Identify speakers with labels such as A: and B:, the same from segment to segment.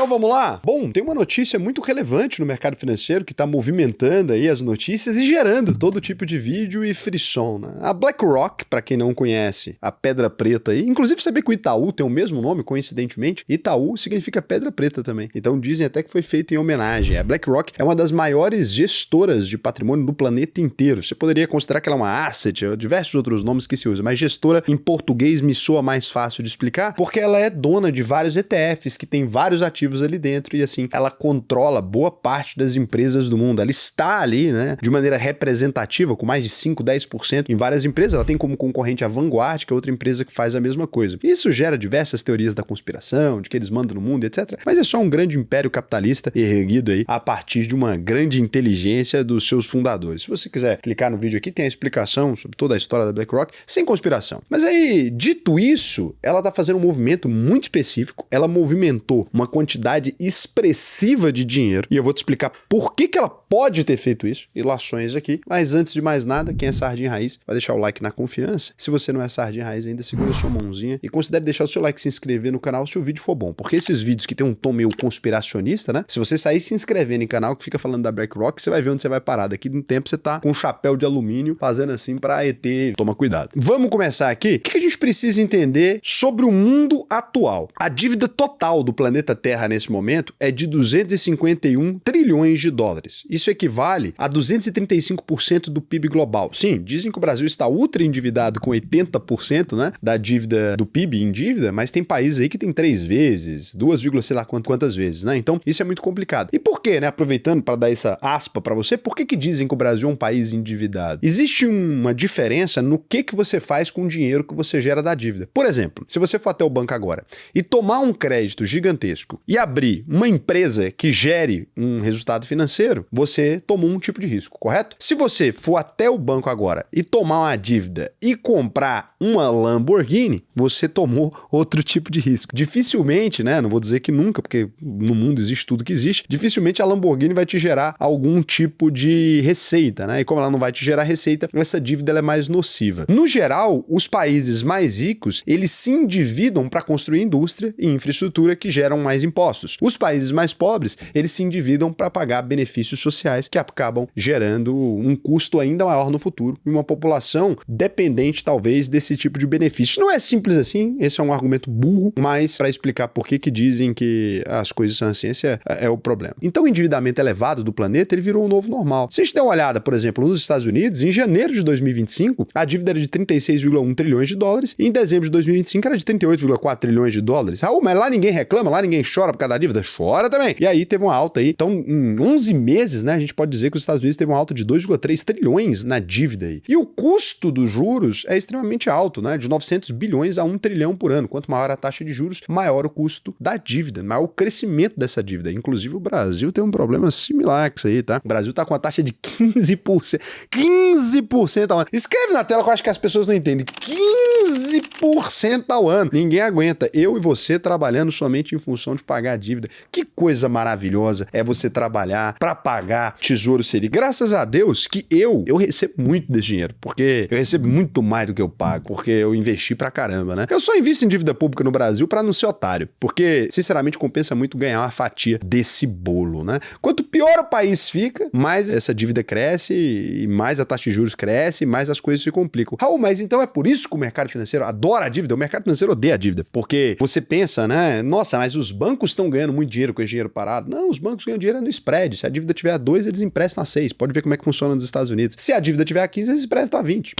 A: Então vamos lá? Bom, tem uma notícia muito relevante no mercado financeiro que está movimentando aí as notícias e gerando todo tipo de vídeo e frisson, né? A BlackRock, para quem não conhece, a pedra preta aí, inclusive saber que o Itaú tem o mesmo nome, coincidentemente, Itaú significa pedra preta também. Então dizem até que foi feito em homenagem. A BlackRock é uma das maiores gestoras de patrimônio do planeta inteiro. Você poderia considerar que ela é uma asset, diversos outros nomes que se usa, mas gestora em português me soa mais fácil de explicar, porque ela é dona de vários ETFs que tem vários ativos ali dentro e assim, ela controla boa parte das empresas do mundo. Ela está ali, né, de maneira representativa, com mais de 5, 10% em várias empresas. Ela tem como concorrente a Vanguard, que é outra empresa que faz a mesma coisa. Isso gera diversas teorias da conspiração, de que eles mandam no mundo, etc. Mas é só um grande império capitalista erguido aí a partir de uma grande inteligência dos seus fundadores. Se você quiser clicar no vídeo aqui, tem a explicação sobre toda a história da BlackRock, sem conspiração. Mas aí, dito isso, ela está fazendo um movimento muito específico. Ela movimentou uma quantidade expressiva de dinheiro. E eu vou te explicar por que ela pode ter feito isso. Ilações aqui. Mas antes de mais nada, quem é Sardinha Raiz, vai deixar o like na confiança. Se você não é Sardinha Raiz ainda, segura a sua mãozinha e considere deixar o seu like e se inscrever no canal se o vídeo for bom. Porque esses vídeos que tem um tom meio conspiracionista, né? Se você sair se inscrevendo em canal que fica falando da BlackRock, você vai ver onde você vai parar. Daqui de um tempo você tá com um chapéu de alumínio fazendo assim pra ET. Toma cuidado. Vamos começar aqui. O que a gente precisa entender sobre o mundo atual? A dívida total do planeta Terra nesse momento é de 251 trilhões de dólares. Isso equivale a 235% do PIB global. Sim, dizem que o Brasil está ultra endividado com 80%, né, da dívida do PIB em dívida, mas tem países aí que tem 3 vezes, 2, sei lá quantas vezes, né? Então, isso é muito complicado. E por quê, né? Aproveitando para dar essa aspa para você, por que dizem que o Brasil é um país endividado? Existe uma diferença no que você faz com o dinheiro que você gera da dívida. Por exemplo, se você for até o banco agora e tomar um crédito gigantesco e abrir uma empresa que gere um resultado financeiro, você tomou um tipo de risco, correto? Se você for até o banco agora e tomar uma dívida e comprar uma Lamborghini, você tomou outro tipo de risco. Dificilmente, né? Não vou dizer que nunca, porque no mundo existe tudo que existe, dificilmente a Lamborghini vai te gerar algum tipo de receita, né? E como ela não vai te gerar receita, essa dívida ela é mais nociva. No geral, os países mais ricos, eles se endividam para construir indústria e infraestrutura que geram mais impostos. Os países mais pobres, eles se endividam para pagar benefícios sociais que acabam gerando um custo ainda maior no futuro e uma população dependente, talvez, desse tipo de benefício. Não é simples assim, esse é um argumento burro, mas para explicar por que dizem que as coisas são a ciência é o problema. Então, o endividamento elevado do planeta, ele virou um novo normal. Se a gente der uma olhada, por exemplo, nos Estados Unidos, em janeiro de 2025, a dívida era de 36,1 trilhões de dólares e em dezembro de 2025 era de 38,4 trilhões de dólares. Raul, mas lá ninguém reclama, lá ninguém chora por causa da dívida? Chora também. E aí teve uma alta aí. Então, em 11 meses, né, a gente pode dizer que os Estados Unidos teve uma alta de 2,3 trilhões na dívida aí. E o custo dos juros é extremamente alto, né, de 900 bilhões a 1 trilhão por ano. Quanto maior a taxa de juros, maior o custo da dívida, maior o crescimento dessa dívida. Inclusive, o Brasil tem um problema similar com isso aí, tá? O Brasil tá com a taxa de 15%. 15% ao ano. Escreve na tela que eu acho que as pessoas não entendem. 15% ao ano. Ninguém aguenta. Eu e você trabalhando somente em função de pagar a dívida. Que coisa maravilhosa é você trabalhar para pagar Tesouro Selic. Graças a Deus que eu recebo muito desse dinheiro, porque eu recebo muito mais do que eu pago, porque eu investi pra caramba, né? Eu só invisto em dívida pública no Brasil para não ser otário, porque, sinceramente, compensa muito ganhar uma fatia desse bolo, né? Quanto pior o país fica, mais essa dívida cresce e mais a taxa de juros cresce e mais as coisas se complicam. Raul, mas então é por isso que o mercado financeiro adora a dívida? O mercado financeiro odeia a dívida, porque você pensa, né? Nossa, mas os bancos estão ganhando muito dinheiro com esse dinheiro parado. Não, os bancos ganham dinheiro no spread. Se a dívida tiver a 2, eles emprestam a 6. Pode ver como é que funciona nos Estados Unidos. Se a dívida tiver a 15, eles emprestam a 20.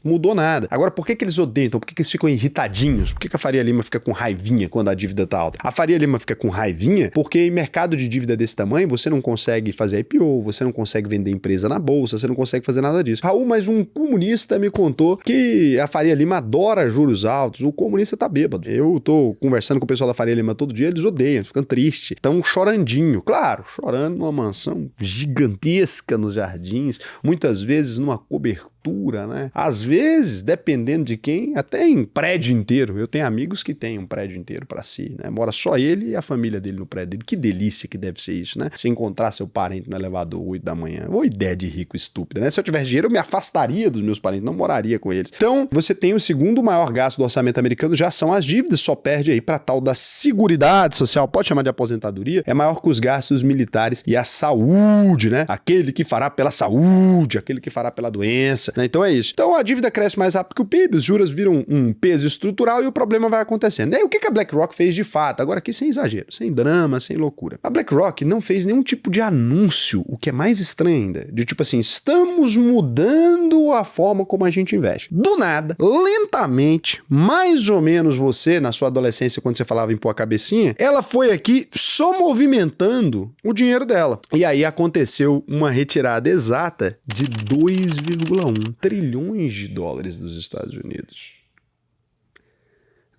A: Mudou nada. Agora, por que eles odeiam? Então, por que eles ficam irritadinhos? Por que a Faria Lima fica com raivinha quando a dívida tá alta? A Faria Lima fica com raivinha porque em mercado de dívida desse tamanho, você não consegue fazer IPO, você não consegue vender empresa na bolsa, você não consegue fazer nada disso. Raul, mas um comunista me contou que a Faria Lima adora juros altos. O comunista tá bêbado. Eu tô conversando com o pessoal da Faria Lima todo dia, eles odeiam, ficam tristes. Estão chorandinho. Claro, chorando numa mansão gigantesca nos jardins, muitas vezes numa cobertura estrutura, né? Às vezes, dependendo de quem, até em prédio inteiro. Eu tenho amigos que têm um prédio inteiro pra si, né? Mora só ele e a família dele no prédio dele. Que delícia que deve ser isso, né? Se encontrar seu parente no elevador 8 da manhã. Ô ideia de rico estúpida, né? Se eu tivesse dinheiro, eu me afastaria dos meus parentes, não moraria com eles. Então, você tem o segundo maior gasto do orçamento americano, já são as dívidas, só perde aí pra tal da seguridade social, pode chamar de aposentadoria, é maior que os gastos militares e a saúde, né? Aquele que fará pela saúde, aquele que fará pela doença, né? Então é isso. Então a dívida cresce mais rápido que o PIB, os juros viram um peso estrutural e o problema vai acontecendo. E aí o que a BlackRock fez de fato? Agora aqui sem exagero, sem drama, sem loucura. A BlackRock não fez nenhum tipo de anúncio, o que é mais estranho ainda, de tipo assim, estamos mudando a forma como a gente investe. Do nada, lentamente, mais ou menos você, na sua adolescência, quando você falava em pôr a cabecinha, ela foi aqui só movimentando o dinheiro dela. E aí aconteceu uma retirada exata de 2,1 trilhões de dólares dos Estados Unidos.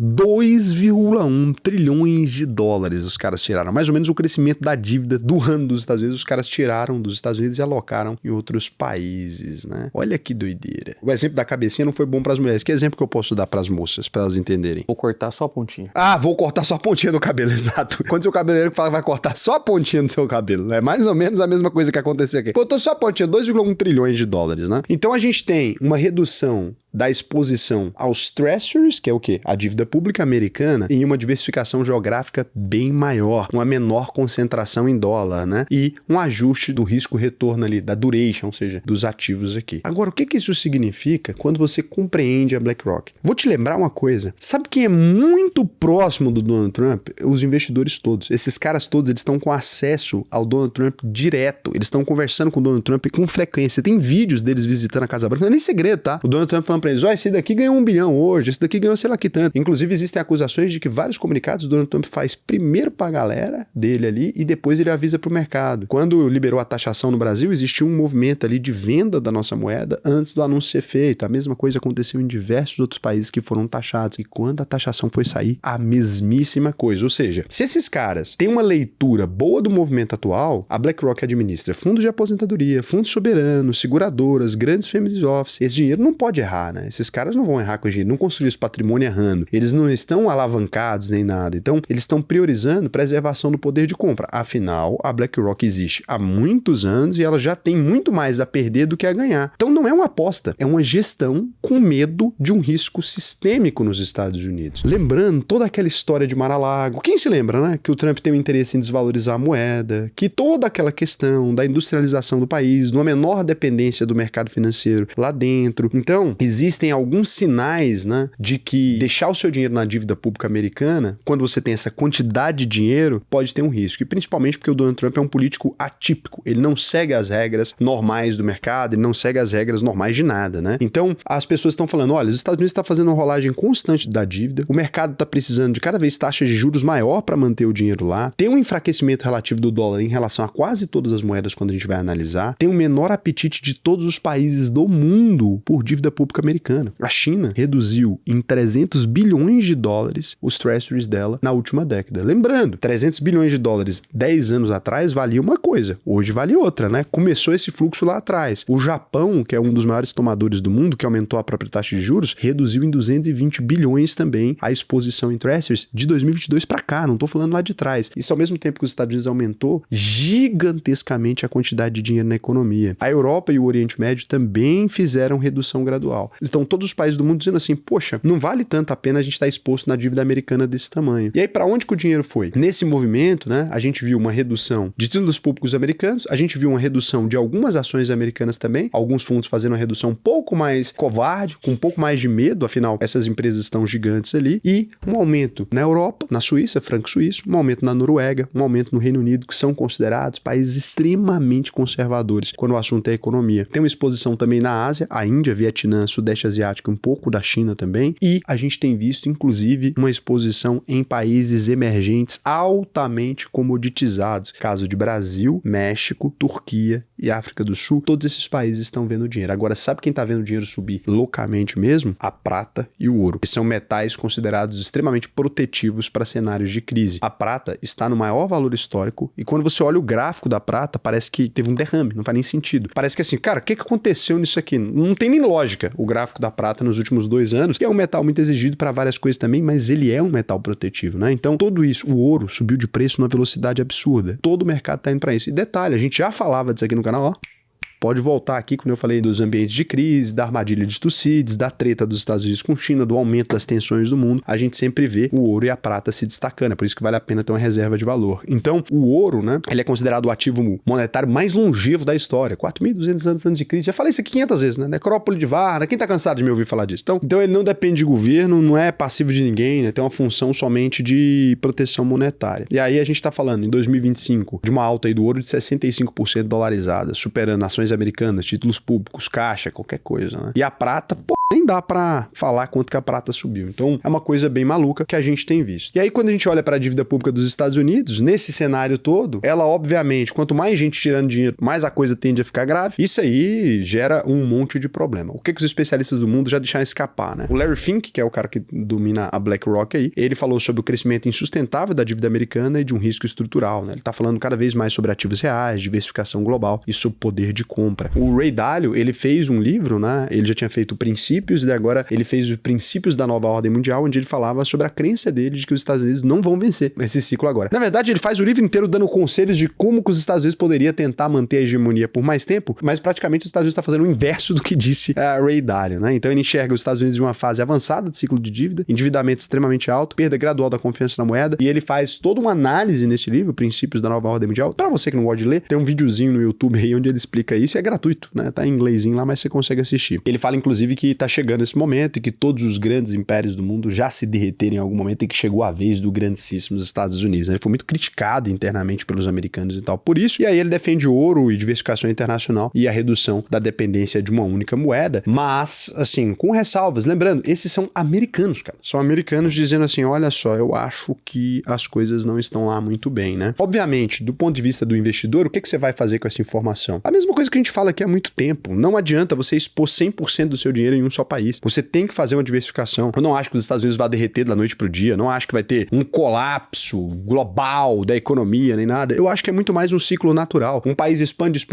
A: 2,1 trilhões de dólares os caras tiraram. Mais ou menos o crescimento da dívida do ano dos Estados Unidos, os caras tiraram dos Estados Unidos e alocaram em outros países, né? Olha que doideira. O exemplo da cabecinha não foi bom para as mulheres. Que exemplo que eu posso dar para as moças, para elas entenderem?
B: Vou cortar só a pontinha.
A: Ah, vou cortar só a pontinha do cabelo, exato. Quando seu cabeleireiro fala que vai cortar só a pontinha do seu cabelo, é mais ou menos a mesma coisa que aconteceu aqui. Cortou só a pontinha, 2,1 trilhões de dólares, né? Então a gente tem uma redução da exposição aos treasuries, que é o quê? A dívida pública americana, em uma diversificação geográfica bem maior, uma menor concentração em dólar, né? E um ajuste do risco-retorno ali, da duration, ou seja, dos ativos aqui. Agora, o que isso significa quando você compreende a BlackRock? Vou te lembrar uma coisa. Sabe quem é muito próximo do Donald Trump? Os investidores todos. Esses caras todos, eles estão com acesso ao Donald Trump direto. Eles estão conversando com o Donald Trump com frequência. Tem vídeos deles visitando a Casa Branca. Não é nem segredo, tá? O Donald Trump falando pra eles, ó, esse daqui ganhou 1 bilhão hoje, esse daqui ganhou sei lá que tanto. Inclusive, existem acusações de que vários comunicados o Donald Trump faz primeiro pra galera dele ali e depois ele avisa pro mercado. Quando liberou a taxação no Brasil, existiu um movimento ali de venda da nossa moeda antes do anúncio ser feito. A mesma coisa aconteceu em diversos outros países que foram taxados. E quando a taxação foi sair, a mesmíssima coisa. Ou seja, se esses caras têm uma leitura boa do movimento atual, a BlackRock administra fundos de aposentadoria, fundos soberanos, seguradoras, grandes family office. Esse dinheiro não pode errar, né? Esses caras não vão errar com o dinheiro, não construir esse patrimônio errando. Eles não estão alavancados nem nada. Então, eles estão priorizando preservação do poder de compra. Afinal, a BlackRock existe há muitos anos e ela já tem muito mais a perder do que a ganhar. Então, não é uma aposta, é uma gestão com medo de um risco sistêmico nos Estados Unidos. Lembrando toda aquela história de Mar-a-Lago. Quem se lembra, né? Que o Trump tem um interesse em desvalorizar a moeda, que toda aquela questão da industrialização do país, numa menor dependência do mercado financeiro lá dentro. Então, existem alguns sinais, né, de que deixar o seu dinheiro na dívida pública americana, quando você tem essa quantidade de dinheiro, pode ter um risco. E principalmente porque o Donald Trump é um político atípico. Ele não segue as regras normais do mercado, ele não segue as regras normais de nada, né? Então, as pessoas estão falando, olha, os Estados Unidos estão fazendo uma rolagem constante da dívida, o mercado está precisando de cada vez taxa de juros maior para manter o dinheiro lá, tem um enfraquecimento relativo do dólar em relação a quase todas as moedas quando a gente vai analisar, tem o menor apetite de todos os países do mundo por dívida pública americana. A China reduziu em 300 bilhões de dólares os treasuries dela na última década. Lembrando, 300 bilhões de dólares 10 anos atrás valia uma coisa, hoje vale outra, né? Começou esse fluxo lá atrás. O Japão, que é um dos maiores tomadores do mundo, que aumentou a própria taxa de juros, reduziu em 220 bilhões também a exposição em treasuries de 2022 para cá, não tô falando lá de trás. Isso ao mesmo tempo que os Estados Unidos aumentou gigantescamente a quantidade de dinheiro na economia. A Europa e o Oriente Médio também fizeram redução gradual. Então todos os países do mundo dizendo assim, poxa, não vale tanto a pena a gente estar exposto na dívida americana desse tamanho. E aí para onde que o dinheiro foi? Nesse movimento, né, a gente viu uma redução de títulos públicos americanos, a gente viu uma redução de algumas ações americanas também, alguns fundos fazendo uma redução um pouco mais covarde, com um pouco mais de medo, afinal essas empresas estão gigantes ali, e um aumento na Europa, na Suíça, franco suíço, um aumento na Noruega, um aumento no Reino Unido, que são considerados países extremamente conservadores quando o assunto é economia. Tem uma exposição também na Ásia, a Índia, Vietnã, Sudeste Asiático, um pouco da China também, e a gente tem visto visto, inclusive, uma exposição em países emergentes altamente comoditizados. Caso de Brasil, México, Turquia e África do Sul, todos esses países estão vendo dinheiro. Agora, sabe quem está vendo o dinheiro subir loucamente mesmo? A prata e o ouro, que são metais considerados extremamente protetivos para cenários de crise. A prata está no maior valor histórico e quando você olha o gráfico da prata, parece que teve um derrame, não faz nem sentido. Parece que assim, cara, o que aconteceu nisso aqui? Não tem nem lógica o gráfico da prata nos últimos 2 anos, que é um metal muito exigido para várias coisas também, mas ele é um metal protetivo, né? Então, tudo isso, o ouro subiu de preço numa velocidade absurda. Todo o mercado está indo para isso. E detalhe, a gente já falava disso aqui no canal, ó. Pode voltar aqui quando eu falei dos ambientes de crise, da armadilha de Tucídides, da treta dos Estados Unidos com China, do aumento das tensões do mundo. A gente sempre vê o ouro e a prata se destacando. É por isso que vale a pena ter uma reserva de valor. Então, o ouro, né? Ele é considerado o ativo monetário mais longevo da história. 4.200 anos de crise. Já falei isso aqui 500 vezes, né? Necrópole de Varna. Quem tá cansado de me ouvir falar disso? Então ele não depende de governo, não é passivo de ninguém, né? Tem uma função somente de proteção monetária. E aí a gente tá falando, em 2025, de uma alta aí do ouro de 65% dolarizada, superando ações americanas, títulos públicos, caixa, qualquer coisa, né? E a prata, nem dá pra falar quanto que a prata subiu. Então, é uma coisa bem maluca que a gente tem visto. E aí, quando a gente olha para a dívida pública dos Estados Unidos, nesse cenário todo, ela, obviamente, quanto mais gente tirando dinheiro, mais a coisa tende a ficar grave. Isso aí gera um monte de problema. O que os especialistas do mundo já deixaram escapar, né? O Larry Fink, que é o cara que domina a BlackRock aí, ele falou sobre o crescimento insustentável da dívida americana e de um risco estrutural, né? Ele tá falando cada vez mais sobre ativos reais, diversificação global e sobre poder de compra. O Ray Dalio, ele fez um livro, né? Ele já tinha feito Princípios e agora ele fez os Princípios da Nova Ordem Mundial, onde ele falava sobre a crença dele de que os Estados Unidos não vão vencer esse ciclo agora. Na verdade, ele faz o livro inteiro dando conselhos de como que os Estados Unidos poderia tentar manter a hegemonia por mais tempo, mas praticamente os Estados Unidos está fazendo o inverso do que disse Ray Dalio, né? Então ele enxerga os Estados Unidos em uma fase avançada de ciclo de dívida, endividamento extremamente alto, perda gradual da confiança na moeda, e ele faz toda uma análise nesse livro, Princípios da Nova Ordem Mundial. Para você que não gosta de ler, tem um videozinho no YouTube aí onde ele explica isso, é gratuito, né? Tá em inglesinho lá, mas você consegue assistir. Ele fala, inclusive, que tá chegando esse momento e que todos os grandes impérios do mundo já se derreteram em algum momento e que chegou a vez do grandíssimo Estados Unidos, né? Ele foi muito criticado internamente pelos americanos e tal por isso, e aí ele defende ouro e diversificação internacional e a redução da dependência de uma única moeda, mas, assim, com ressalvas. Lembrando, esses são americanos, cara. São americanos dizendo assim, olha só, eu acho que as coisas não estão lá muito bem, né? Obviamente, do ponto de vista do investidor, o que você vai fazer com essa informação? A mesma coisa que a gente fala aqui há muito tempo. Não adianta você expor 100% do seu dinheiro em um só país. Você tem que fazer uma diversificação. Eu não acho que os Estados Unidos vão derreter da noite pro dia. Não acho que vai ter um colapso global da economia nem nada. Eu acho que é muito mais um ciclo natural. Um país expande,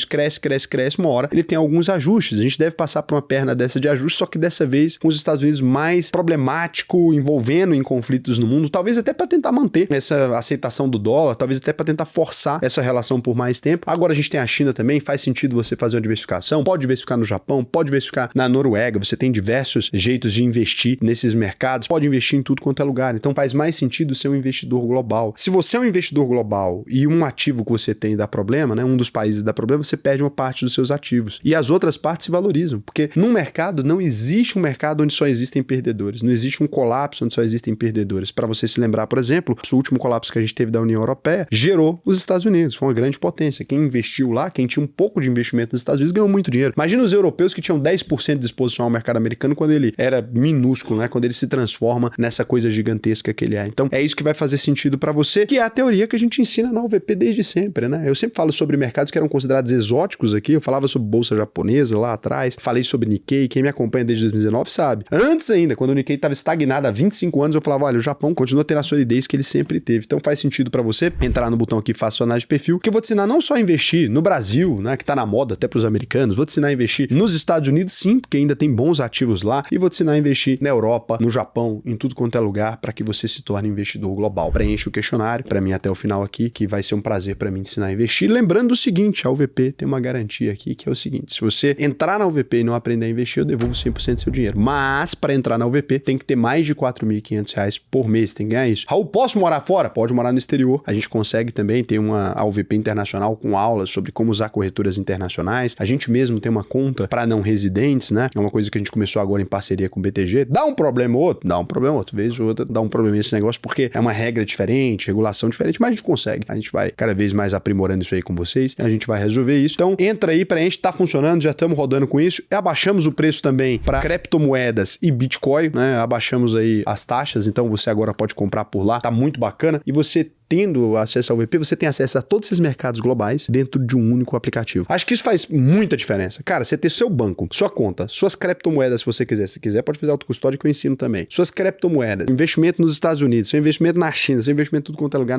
A: cresce. Uma hora ele tem alguns ajustes. A gente deve passar por uma perna dessa de ajuste, só que dessa vez com os Estados Unidos mais problemático, envolvendo em conflitos no mundo, talvez até para tentar manter essa aceitação do dólar, talvez até para tentar forçar essa relação por mais tempo. Agora a gente tem a China também, faz sentido você fazer uma diversificação. Pode diversificar no Japão, pode diversificar na Noruega. Você tem diversos jeitos de investir nesses mercados, pode investir em tudo quanto é lugar. Então faz mais sentido ser um investidor global. Se você é um investidor global e um ativo que você tem dá problema, né, um dos países dá problema, você perde uma parte dos seus ativos. E as outras partes se valorizam, porque num mercado não existe um mercado onde só existem perdedores, não existe um colapso onde só existem perdedores. Para você se lembrar, por exemplo, o último colapso que a gente teve da União Europeia gerou os Estados Unidos, foi uma grande potência. Quem investiu lá, quem tinha um pouco de investimento nos Estados Unidos ganhou muito dinheiro. Imagina os europeus que tinham 10% de exposição ao mercado americano quando ele era minúsculo, né? Quando ele se transforma nessa coisa gigantesca que ele é. Então, é isso que vai fazer sentido para você, que é a teoria que a gente ensina na UVP desde sempre, né? Eu sempre falo sobre mercados que eram considerados exóticos aqui, eu falava sobre bolsa japonesa lá atrás, falei sobre Nikkei, quem me acompanha desde 2019 sabe. Antes ainda, quando o Nikkei estava estagnado há 25 anos, eu falava, olha, o Japão continua tendo a solidez que ele sempre teve. Então faz sentido para você entrar no botão aqui, faça sua análise de perfil, que eu vou te ensinar não só a investir no Brasil, né, que tá na moda até pros americanos, vou te ensinar a investir nos Estados Unidos, sim, porque ainda tem bons ativos lá, e vou te ensinar a investir na Europa, no Japão, em tudo quanto é lugar, para que você se torne investidor global. Preencha o questionário para mim até o final aqui, que vai ser um prazer para mim te ensinar a investir. Lembrando o seguinte, a UVP tem uma garantia aqui, que é o seguinte, se você entrar na UVP e não aprender a investir, eu devolvo 100% do seu dinheiro. Mas, para entrar na UVP, tem que ter mais de R$4.500 por mês, tem que ganhar isso. Raul, posso morar fora? Pode morar no exterior. A gente consegue também ter a UVP internacional com aulas sobre como usar corretoras contas internacionais. A gente mesmo tem uma conta para não residentes, né? É uma coisa que a gente começou agora em parceria com o BTG. Dá um problema ou outro? Dá um problema ou outro. Vez ou outra dá um problema esse negócio, porque é uma regra diferente, regulação diferente, mas a gente consegue. A gente vai cada vez mais aprimorando isso aí com vocês. A gente vai resolver isso. Então, entra aí pra gente, tá funcionando, já estamos rodando com isso. Abaixamos o preço também para criptomoedas e Bitcoin, né? Abaixamos aí as taxas, então você agora pode comprar por lá. Tá muito bacana. E você tendo acesso ao VP, você tem acesso a todos esses mercados globais dentro de um único aplicativo. Acho que isso faz muita diferença. Cara, você ter seu banco, sua conta, suas criptomoedas, se você quiser. Se quiser, pode fazer autocustódia que eu ensino também. Suas criptomoedas, investimento nos Estados Unidos, seu investimento na China, seu investimento em tudo quanto é lugar.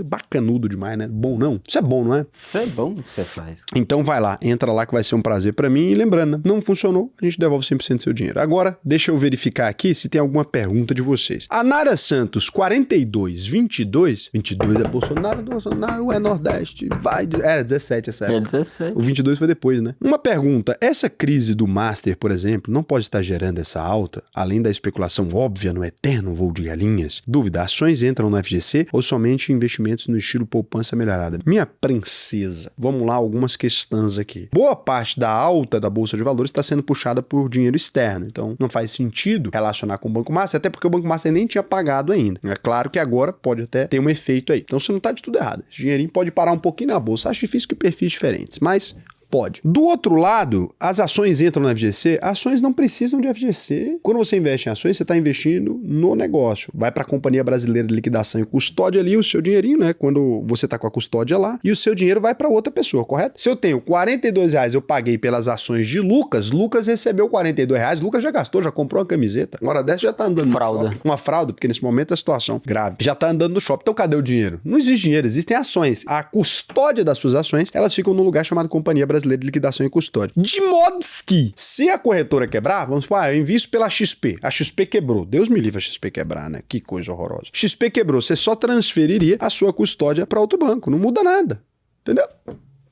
A: Bacanudo demais, né? Bom, não? Isso é bom, não é?
B: Isso é bom que você faz.
A: Então vai lá, entra lá que vai ser um prazer pra mim. E lembrando, né? Não funcionou, a gente devolve 100% do seu dinheiro. Agora, deixa eu verificar aqui se tem alguma pergunta de vocês. A Nara Santos, 4222 é Bolsonaro é Nordeste, vai... Era 17 essa época.
B: É 17.
A: O 22 foi depois, né? Uma pergunta, essa crise do Master, por exemplo, não pode estar gerando essa alta, além da especulação óbvia no eterno voo de galinhas? Dúvida, ações entram no FGC ou somente investimentos no estilo poupança melhorada? Minha princesa, vamos lá, algumas questões aqui. Boa parte da alta da Bolsa de Valores está sendo puxada por dinheiro externo, então não faz sentido relacionar com o Banco Master, até porque o Banco Master nem tinha pagado ainda. É claro que agora pode até ter um efeito aí. Então você não tá de tudo errado. Esse dinheirinho pode parar um pouquinho na bolsa. Acho difícil que perfis diferentes, mas pode. Do outro lado, as ações entram no FGC, ações não precisam de FGC. Quando você investe em ações, você está investindo no negócio. Vai para a Companhia Brasileira de Liquidação e Custódia ali, o seu dinheirinho, né? Quando você está com a custódia lá, e o seu dinheiro vai para outra pessoa, correto? Se eu tenho R$42, eu paguei pelas ações de Lucas, Lucas recebeu R$42, Lucas já gastou, já comprou uma camiseta. Uma hora dessa já tá andando
B: Fralda.
A: no shopping. Uma fralda, porque nesse momento é a situação grave. Já tá andando no shopping. Então cadê o dinheiro? Não existe dinheiro, existem ações. A custódia das suas ações, elas ficam num lugar chamado Companhia Brasileira de Liquidação e Custódia. De modo que, se a corretora quebrar, vamos supor, eu invisto pela XP. A XP quebrou. Deus me livre a XP quebrar, né? Que coisa horrorosa. XP quebrou. Você só transferiria a sua custódia para outro banco. Não muda nada. Entendeu?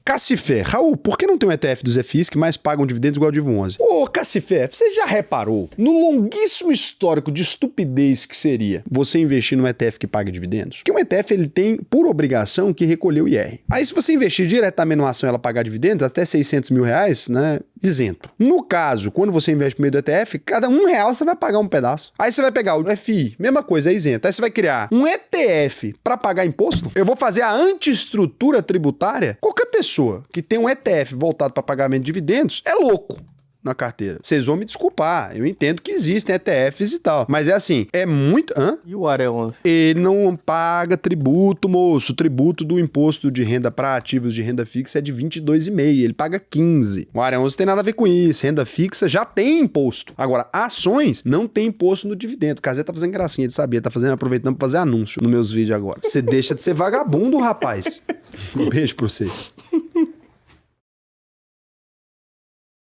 A: Cacifé, Raul, por que não tem um ETF dos FIs que mais pagam dividendos igual ao Divo 11? Ô, Cacifé, você já reparou no longuíssimo histórico de estupidez que seria você investir num ETF que paga dividendos? Porque um ETF, ele tem, por obrigação, que recolher o IR. Aí, se você investir diretamente numa ação e ela pagar dividendos, até R$600 mil, né, isento. No caso, quando você investe no meio do ETF, cada R$1 você vai pagar um pedaço. Aí você vai pegar o FI, mesma coisa, é isento. Aí você vai criar um ETF para pagar imposto? Eu vou fazer a antiestrutura tributária? Qualquer pessoa que tem um ETF voltado para pagamento de dividendos é louco na carteira. Vocês vão me desculpar, eu entendo que existem ETFs e tal, mas é assim, é muito... Hã?
B: E o Área 11?
A: Ele não paga tributo, moço. O tributo do imposto de renda para ativos de renda fixa é de 22,5%, ele paga 15%. O Área 11 tem nada a ver com isso, renda fixa já tem imposto. Agora, ações não tem imposto no dividendo. O Cazé tá fazendo gracinha de saber, tá aproveitando pra fazer anúncio nos meus vídeos agora. Você deixa de ser vagabundo, rapaz. Um beijo pra você.